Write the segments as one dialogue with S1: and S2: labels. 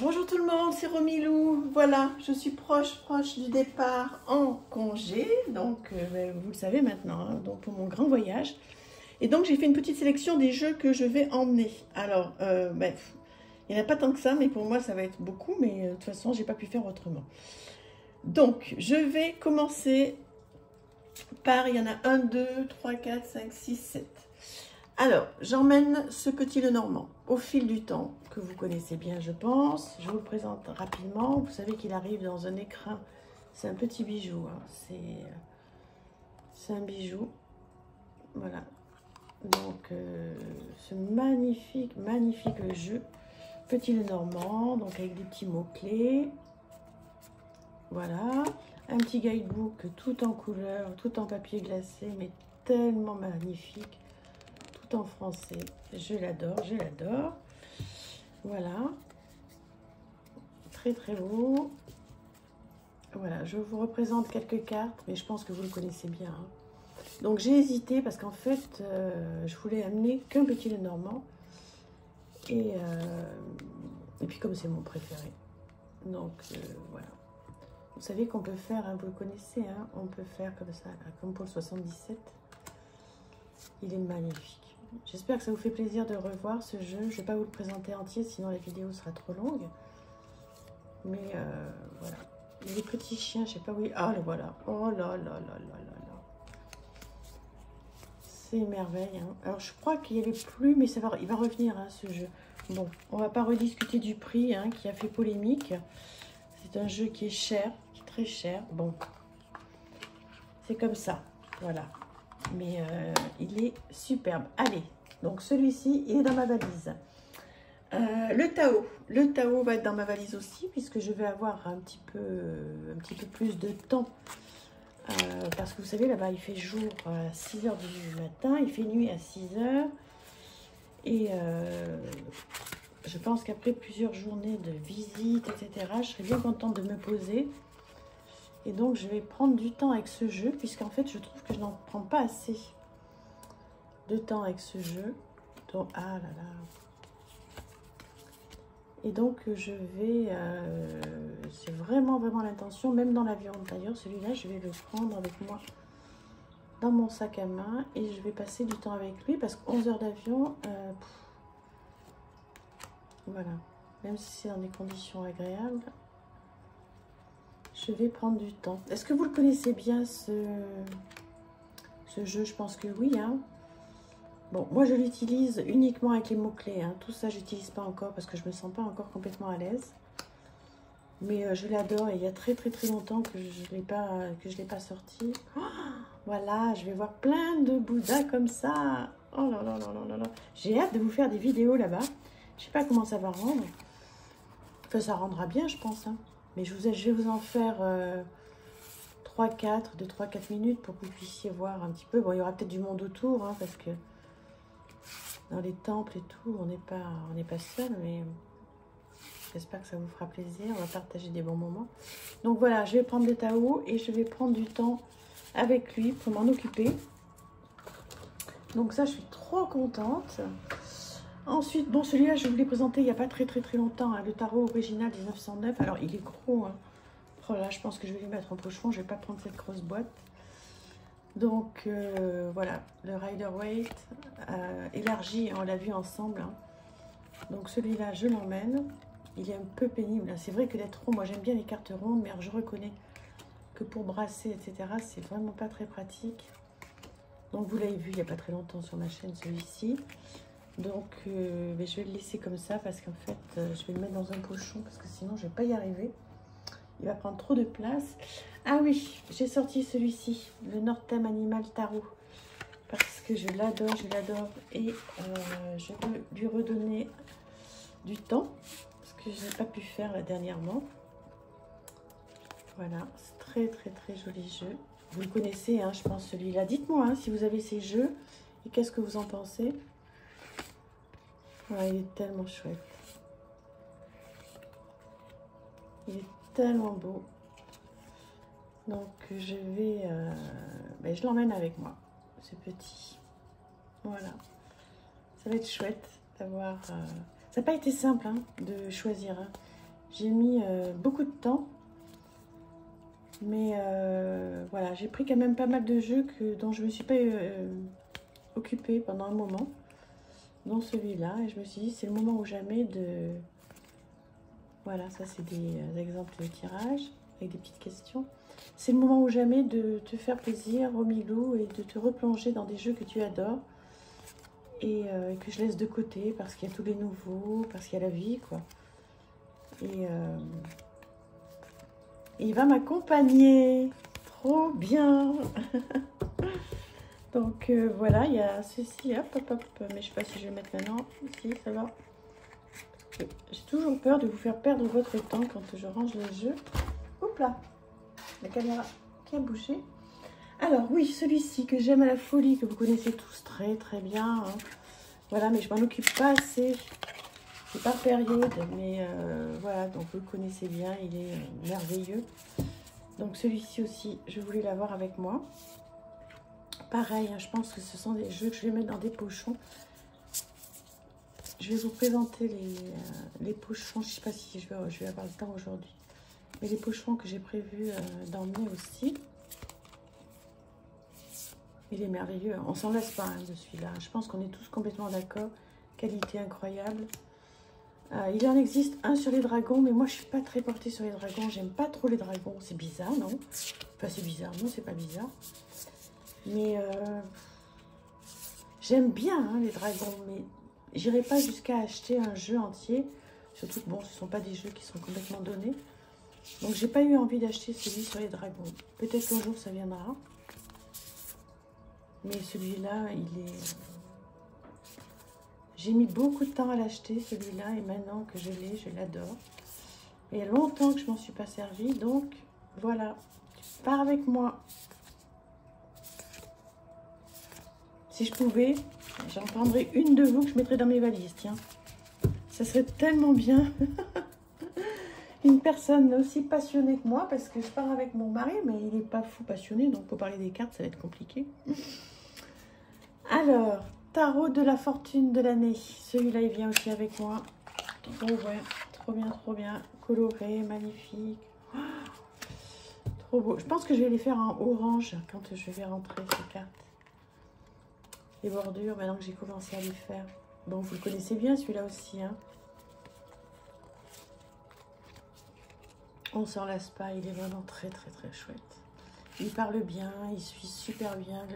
S1: Bonjour tout le monde, c'est Romilou. Voilà, je suis proche du départ en congé. Donc, vous le savez maintenant, hein, donc pour mon grand voyage. Et donc, j'ai fait une petite sélection des jeux que je vais emmener. Alors, il n'y en a pas tant que ça, mais pour moi, ça va être beaucoup. Mais de toute façon, j'ai pas pu faire autrement. Donc, je vais commencer par, il y en a 1, 2, 3, 4, 5, 6, 7. Alors, j'emmène ce petit Lenormand au fil du temps, que vous connaissez bien, je pense. Je vous le présente rapidement. Vous savez qu'il arrive dans un écrin. C'est un petit bijou. Hein. C'est un bijou. Voilà. Donc, ce magnifique jeu. Petit Lenormand, donc avec des petits mots-clés. Voilà. Un petit guidebook tout en couleur, tout en papier glacé, mais tellement magnifique. En français, je l'adore. Voilà, très beau. Voilà, je vous représente quelques cartes, mais je pense que vous le connaissez bien, hein. Donc j'ai hésité parce qu'en fait je voulais amener qu'un petit Lenormand et puis comme c'est mon préféré, donc voilà. Vous savez qu'on peut faire, hein, vous le connaissez, hein, on peut faire comme ça là, comme pour le 77. Il est magnifique. J'espère que ça vous fait plaisir de revoir ce jeu. Je ne vais pas vous le présenter entier, sinon la vidéo sera trop longue. Mais voilà. Les petits chiens, je ne sais pas où... Ah, le voilà. Oh là là là là là là. C'est une merveille. Hein. Alors, je crois qu'il n'y avait plus, mais ça va, il va revenir, hein, ce jeu. Bon, on ne va pas rediscuter du prix, hein, qui a fait polémique. C'est un jeu qui est cher, qui est très cher. Bon, c'est comme ça. Voilà. Mais il est superbe. Allez, donc celui-ci, il est dans ma valise. Le Tao va être dans ma valise aussi, puisque je vais avoir un petit peu plus de temps. Parce que vous savez, là-bas, il fait jour à 6 h du matin, il fait nuit à 6 h. Et je pense qu'après plusieurs journées de visite, etc., je serais bien contente de me poser. Et donc, je vais prendre du temps avec ce jeu, puisqu'en fait, je trouve que je n'en prends pas assez de temps avec ce jeu. Donc, ah là là. Et donc, je vais... c'est vraiment l'intention, même dans l'avion d'ailleurs, celui-là, je vais le prendre avec moi dans mon sac à main. Et je vais passer du temps avec lui, parce que 11 heures d'avion, voilà. Même si c'est dans des conditions agréables. Je vais prendre du temps. Est-ce que vous le connaissez bien, ce jeu? Je pense que oui. Hein. Bon, moi, je l'utilise uniquement avec les mots-clés. Hein. Tout ça, je n'utilise pas encore parce que je ne me sens pas encore complètement à l'aise. Mais je l'adore et il y a très longtemps que je ne l'ai pas sorti. Oh, voilà, je vais voir plein de Bouddhas comme ça. Oh là là là là là. J'ai hâte de vous faire des vidéos là-bas. Je ne sais pas comment ça va rendre. Enfin, ça rendra bien, je pense. Hein. Mais je vais vous en faire 3-4 minutes pour que vous puissiez voir un petit peu. Bon, il y aura peut-être du monde autour, hein, parce que dans les temples et tout, on n'est pas seul, mais j'espère que ça vous fera plaisir. On va partager des bons moments. Donc voilà, je vais prendre le Tao et je vais prendre du temps avec lui pour m'en occuper. Donc ça, je suis trop contente. Ensuite, bon, celui-là, je vous l'ai présenté il n'y a pas très longtemps, hein, le tarot original 1909. Alors, il est gros, hein. Oh là, je pense que je vais lui mettre en pochon. Je ne vais pas prendre cette grosse boîte. Donc, voilà, le Rider-Waite élargi, on l'a vu ensemble. Hein. Donc, celui-là, je l'emmène. Il est un peu pénible. Hein. C'est vrai que d'être rond, moi, j'aime bien les cartes rondes, mais je reconnais que pour brasser, etc., c'est vraiment pas très pratique. Donc, vous l'avez vu il n'y a pas très longtemps sur ma chaîne, celui-ci. Donc, je vais le laisser comme ça parce qu'en fait, je vais le mettre dans un pochon parce que sinon, je ne vais pas y arriver. Il va prendre trop de place. Ah oui, j'ai sorti celui-ci, le Northern Animal Tarot, parce que je l'adore et je veux lui redonner du temps parce que je n'ai pas pu faire là, dernièrement. Voilà, c'est très joli jeu. Vous le connaissez, hein, je pense, celui-là. Dites-moi hein, si vous avez ces jeux et qu'est-ce que vous en pensez. Ouais, il est tellement chouette. Il est tellement beau. Donc, je vais... je l'emmène avec moi, ce petit. Voilà. Ça va être chouette d'avoir... Ça n'a pas été simple hein, de choisir. Hein. J'ai mis beaucoup de temps. Mais voilà, j'ai pris quand même pas mal de jeux dont je ne me suis pas occupée pendant un moment. Dont celui-là. Et je me suis dit, c'est le moment ou jamais de... Voilà, ça c'est des exemples de tirage avec des petites questions. C'est le moment ou jamais de te faire plaisir au Milou et de te replonger dans des jeux que tu adores. Et que je laisse de côté parce qu'il y a tous les nouveaux, parce qu'il y a la vie, quoi. Et il va m'accompagner. Trop bien. Donc voilà, il y a ceci, hop, hop, hop. Mais je sais pas si je vais le mettre maintenant. Si, ça va. J'ai toujours peur de vous faire perdre votre temps quand je range le jeu. Oups là, la caméra qui a bougé. Alors oui, celui-ci que j'aime à la folie, que vous connaissez tous très très bien. Hein. Voilà, mais je m'en occupe pas assez. C'est par période, mais voilà, donc vous le connaissez bien, il est merveilleux. Donc celui-ci aussi, je voulais l'avoir avec moi. Pareil, hein, je pense que ce sont des jeux que je vais mettre dans des pochons. Je vais vous présenter les pochons. Je ne sais pas si je vais avoir le temps aujourd'hui. Mais les pochons que j'ai prévu d'emmener aussi. Il est merveilleux. On s'en lasse pas hein, de celui-là. Je pense qu'on est tous complètement d'accord. Qualité incroyable. Il en existe un sur les dragons. Mais moi, je ne suis pas très portée sur les dragons. J'aime pas trop les dragons. C'est bizarre, non? Enfin, c'est bizarre. Non, c'est pas bizarre. Mais j'aime bien hein, les dragons. Mais j'irai pas jusqu'à acheter un jeu entier. Surtout que bon, ce ne sont pas des jeux qui sont complètement donnés. Donc, j'ai pas eu envie d'acheter celui sur les dragons. Peut-être qu'un jour, ça viendra. Mais celui-là, il est... J'ai mis beaucoup de temps à l'acheter, celui-là. Et maintenant que je l'ai, je l'adore. Et il y a longtemps que je m'en suis pas servi. Donc, voilà. Tu pars avec moi. Si je pouvais, j'en prendrais une de vous que je mettrais dans mes valises. Tiens. Ça serait tellement bien. Une personne aussi passionnée que moi. Parce que je pars avec mon mari. Mais il n'est pas fou passionné. Donc, pour parler des cartes, ça va être compliqué. Alors, tarot de la fortune de l'année. Celui-là, il vient aussi avec moi. Trop, ouais, trop bien. Coloré, magnifique. Oh, trop beau. Je pense que je vais les faire en orange quand je vais rentrer ces cartes. Les bordures, maintenant que j'ai commencé à les faire. Bon, vous le connaissez bien celui-là aussi. Hein. On s'en lasse pas. Il est vraiment très chouette. Il parle bien. Il suit super bien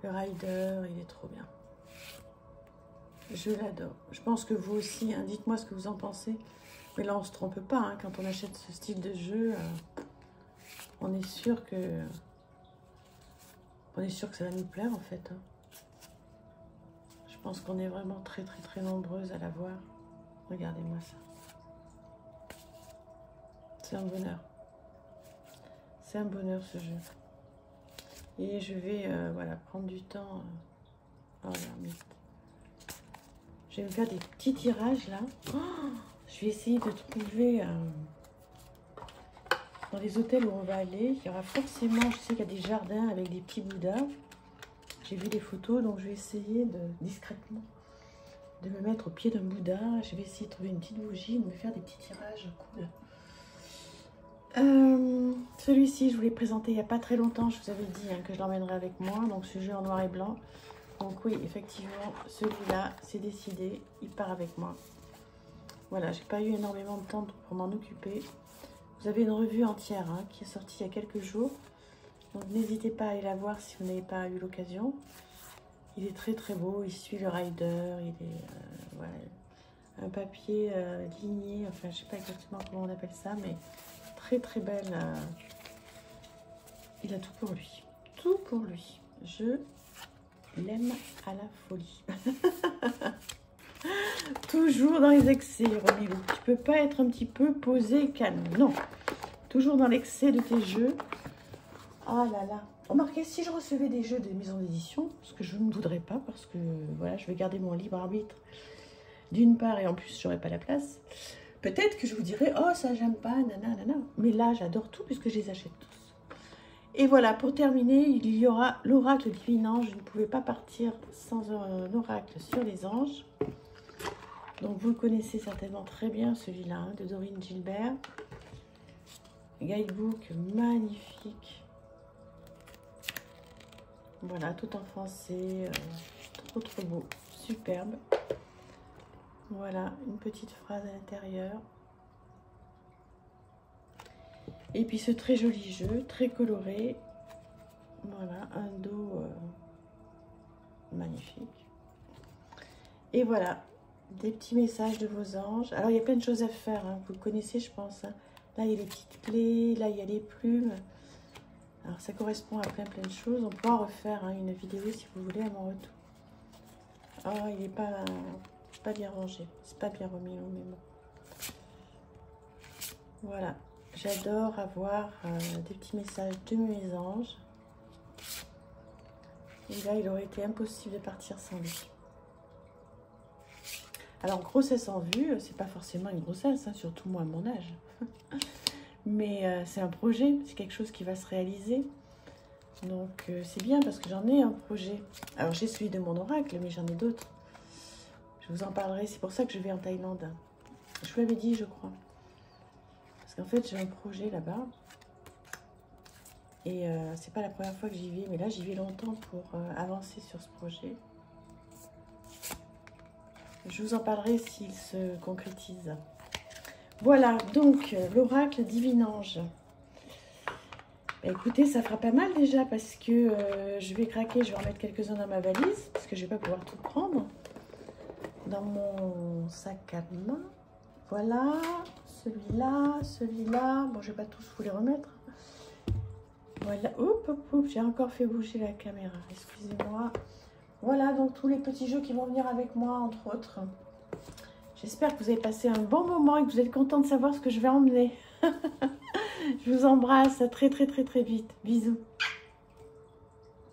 S1: le rider, il est trop bien. Je l'adore. Je pense que vous aussi, hein, dites-moi ce que vous en pensez. Mais là, on ne se trompe pas. Hein, quand on achète ce style de jeu, on est sûr que ça va nous plaire, en fait. Hein. Je pense qu'on est vraiment très nombreuses à l'avoir. Regardez-moi ça. C'est un bonheur. C'est un bonheur, ce jeu. Et je vais voilà, prendre du temps. Oh, je vais me faire des petits tirages là. Oh, je vais essayer de trouver dans les hôtels où on va aller. Il y aura forcément, je sais qu'il y a des jardins avec des petits bouddhas. J'ai vu des photos, donc je vais essayer discrètement de me mettre au pied d'un bouddha. Je vais essayer de trouver une petite bougie, de me faire des petits tirages cool. Celui-ci, je vous l'ai présenté il n'y a pas très longtemps. Je vous avais dit hein, que je l'emmènerais avec moi. Donc, ce jeu en noir et blanc. Donc, oui, effectivement, celui-là, c'est décidé. Il part avec moi. Voilà, j'ai pas eu énormément de temps pour m'en occuper. Vous avez une revue entière hein, qui est sortie il y a quelques jours. Donc, n'hésitez pas à aller la voir si vous n'avez pas eu l'occasion. Il est très beau. Il suit le rider. Il est voilà, un papier ligné. Enfin, je sais pas exactement comment on appelle ça, mais... Très belle. Il a tout pour lui. Tout pour lui. Je l'aime à la folie. Toujours dans les excès, Romilou. Tu peux pas être un petit peu posé, calme. Non. Toujours dans l'excès de tes jeux. Ah là là. Remarquez, si je recevais des jeux des maisons d'édition, ce que je ne voudrais pas, parce que voilà, je vais garder mon libre arbitre d'une part, et en plus, j'aurais pas la place. Peut-être que je vous dirais, oh ça j'aime pas, nanana. Mais là, j'adore tout puisque je les achète tous. Et voilà, pour terminer, il y aura l'oracle divinant. Je ne pouvais pas partir sans un oracle sur les anges. Donc vous le connaissez certainement très bien, celui-là, hein, de Dorine Gilbert. Guidebook magnifique. Voilà, tout en français. Trop trop beau. Superbe. Voilà, une petite phrase à l'intérieur. Et puis ce très joli jeu, très coloré. Voilà, un dos magnifique. Et voilà, des petits messages de vos anges. Alors, il y a plein de choses à faire, hein. Vous le connaissez, je pense. Hein. Là, il y a les petites clés, là, il y a les plumes. Alors, ça correspond à plein de choses. On pourra refaire, hein, une vidéo, si vous voulez, à mon retour. Oh, il n'est pas bien rangé. C'est pas bien remis, non, mais bon. Voilà. J'adore avoir des petits messages de mes anges. Et là, il aurait été impossible de partir sans lui. Alors, grossesse en vue, c'est pas forcément une grossesse, hein, surtout moi à mon âge. Mais c'est un projet, c'est quelque chose qui va se réaliser. Donc, c'est bien parce que j'en ai un projet. Alors, j'ai celui de mon oracle, mais j'en ai d'autres. Je vous en parlerai, c'est pour ça que je vais en Thaïlande. Je vous l'avais dit, je crois. Parce qu'en fait, j'ai un projet là-bas. Et c'est pas la première fois que j'y vais, mais là, j'y vais longtemps pour avancer sur ce projet. Je vous en parlerai s'il se concrétise. Voilà, donc, l'oracle Divin Ange. Bah, écoutez, ça fera pas mal déjà parce que je vais craquer, je vais en mettre quelques-uns dans ma valise parce que je vais pas pouvoir tout prendre dans mon sac à main. Voilà, celui-là, celui-là. Bon, je vais pas tous vous les remettre. Voilà, oups, j'ai encore fait bouger la caméra, excusez-moi. Voilà, donc tous les petits jeux qui vont venir avec moi, entre autres. J'espère que vous avez passé un bon moment et que vous êtes content de savoir ce que je vais emmener. Je vous embrasse, à très vite. Bisous.